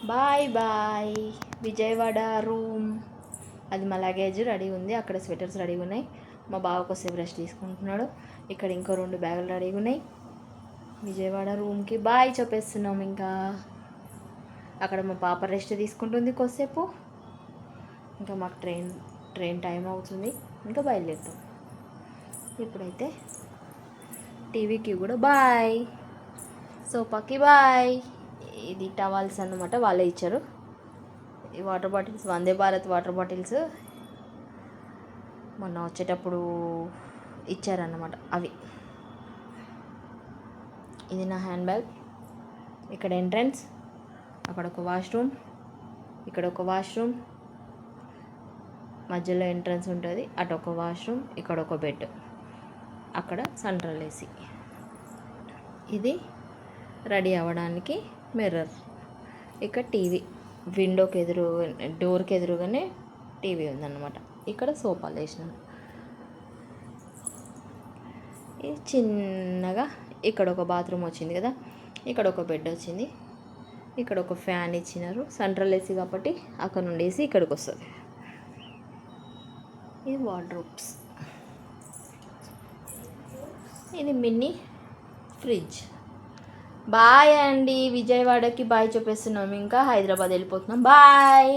Bye bye. Vijayawada room. అది మా luggage ready ఉంది. అక్కడ స్వెటర్స్ రెడీగా ఉన్నాయి. మా బావ కొద్దిసేపు రెస్ట్ తీసుకుంటున్నాడు. ఇక్కడ ఇంకో 2 బ్యాగులు రెడీగా ఉన్నాయి. విజయవాడ రూమ్కి బాయ్ చెప్పేస్తున్నాం. ఇంకా అక్కడ మా పాప రెస్ట్ తీసుకుంటుంది కొద్దిసేపు. ఇంకా మాకు ట్రైన్ టైం అవుతుంది. ఇంకా బయలుదేరుతాం. ఇప్పుడైతే టీవీకి కూడా బాయ్, సోఫాకి బాయ్. ఇది టవల్స్ అన్నమాట, వాళ్ళే ఇచ్చారు. ఈ water bottles Vande Bharat water bottles మొన్న వచ్చేటప్పుడు ఇచ్చారన్నమాట అవి. ఇది నా హ్యాండ్ బ్యాగ్. ఇక్కడ ఎంట్రన్స్, అక్కడ ఒక వాష్రూమ్, ఇక్కడ ఒక వాష్రూమ్, మధ్యలో ఎంట్రన్స్ ఉంటుంది. అటు ఒక వాష్రూమ్, ఇక్కడ ఒక బెడ్, అక్కడ సెంట్రల్ ఏసీ. ఇది రెడీ అవ్వడానికి మిర్రర్. ఇక్కడ టీవీ, విండోకి డోర్కి ఎదురుగానే టీవీ ఉందన్నమాట. ఇక్కడ సోఫాలు వేసినాను. ఇది చిన్నగా ఇక్కడ ఒక బాత్రూమ్ వచ్చింది కదా, ఇక్కడ ఒక బెడ్ వచ్చింది, ఇక్కడ ఒక ఫ్యాన్ ఇచ్చినారు. సెంట్రల్ ఏసీ కాబట్టి అక్కడ నుండి ఏసీ ఇక్కడికి వస్తుంది. ఇది వార్డ్రోబ్స్. ఇది మినీ ఫ్రిడ్జ్. బాయ్ అండి. విజయవాడకి బాయ్ చెప్పేస్తున్నాం. ఇంకా హైదరాబాద్ వెళ్ళిపోతున్నాం. బాయ్.